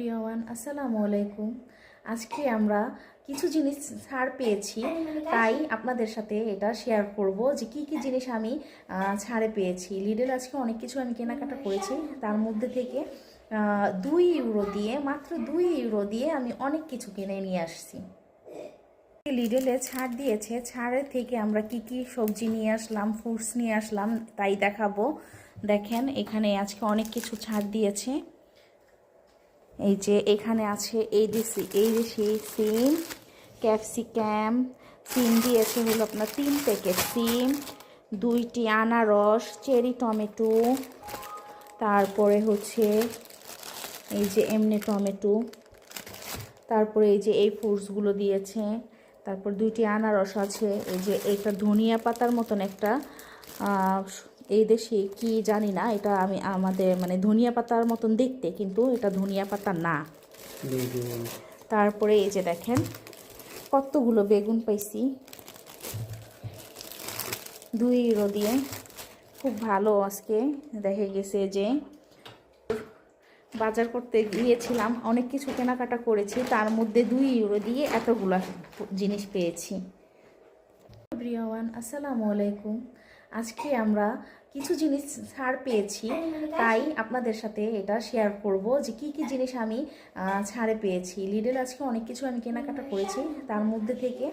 Everyone আসসালামু আলাইকুম। আজকে আমরা কিছু জিনিস ছাড় পেয়েছি, তাই আপনাদের সাথে এটা শেয়ার করব যে কি কি জিনিস আমি ছাড়ে পেয়েছি। লিডল আজকে অনেক কিছু আমি কেনাকাটা করেছি, তার মধ্যে থেকে 2 ইউরো দিয়ে, মাত্র 2 ইউরো দিয়ে আমি অনেক কিছু কিনে নিয়ে আসছি। লিডলে ছাড় দিয়েছে, ছাড়ের থেকে আমরা কি কি সবজি নিয়ে আসলাম, ফ্রুটস নিয়ে আসলাম তাই দেখাবো। দেখেন এখানে আজকে অনেক কিছু ছাড় দিয়েছে। এই যে এখানে আছে এই দেশি সিম, ক্যাপসিকাম, সিম দিয়েছে হলো আপনার 3 প্যাকেট সিম, 2টি আনারস, চেরি টমেটো, তারপরে হচ্ছে এই যে এমনি টমেটো, তারপরে এই যে এই ফ্রুটসগুলো দিয়েছে, তারপর 2টি আনারস আছে, এই যে একটা ধনিয়া পাতার মতন একটা এই দেশে কি জানি না, এটা আমি আমাদের মানে ধনিয়া পাতার মতন দেখতে, কিন্তু এটা ধনিয়া পাতা না। তারপরে এই যে দেখেন কতগুলো বেগুন পাইছি 2 ইউরো দিয়ে, খুব ভালো। আজকে দেখে গেছে যে বাজার করতে গিয়েছিলাম, অনেক কিছু কেনাকাটা করেছি, তার মধ্যে 2 ইউরো দিয়ে এতগুলো জিনিস পেয়েছি। এভরিওয়ান আসসালামু আলাইকুম। আজকে আমরা কিছু জিনিস ছাড় পেয়েছি, তাই আপনাদের সাথে এটা শেয়ার করব যে কি কি জিনিস আমি ছাড়ে পেয়েছি। লিডল আজকে অনেক কিছু আমি কেনাকাটা করেছি, তার মধ্যে থেকে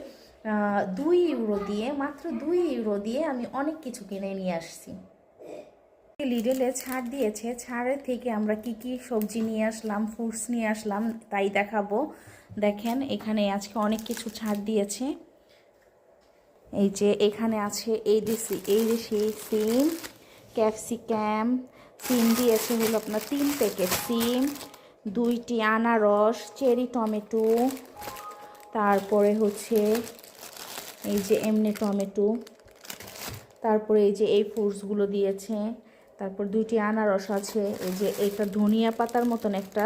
2 ইউরো দিয়ে, মাত্র 2 ইউরো দিয়ে আমি অনেক কিছু কিনে নিয়ে আসছি। লিডলে ছাড় দিয়েছে, ছাড়ের থেকে আমরা কি কি সবজি নিয়ে আসলাম, ফ্রুটস নিয়ে আসলাম তাই দেখাবো। দেখেন এখানে আজকে অনেক কিছু ছাড় দিয়েছে। এই যে এখানে আছে এই দেশি সিম, ক্যাপসিকাম, সিম দিয়েছে হলো আপনার 3 প্যাকেট সিম, 2টি আনারস, চেরি টমেটো, তারপরে হচ্ছে এই যে এমনি টমেটো, তারপরে এই যে এই ফ্রুটসগুলো দিয়েছে, তারপর 2টি আনারস আছে, এই যে একটা ধনিয়া পাতার মতন একটা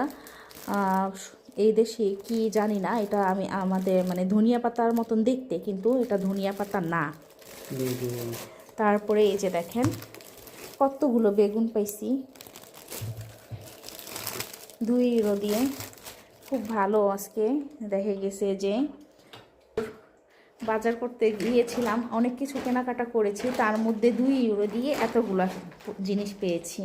এই দেশে কি জানি না, এটা আমি আমাদের মানে ধনিয়া পাতার মতন দেখতে, কিন্তু এটা ধনিয়া পাতা না। তারপরে এই যে দেখেন কতগুলো বেগুন পাইছি 2 ইউরো দিয়ে, খুব ভালো। আজকে দেখে গেছে যে বাজার করতে গিয়েছিলাম, অনেক কিছু কেনাকাটা করেছি, তার মধ্যে 2 ইউরো দিয়ে এতগুলো জিনিস পেয়েছি।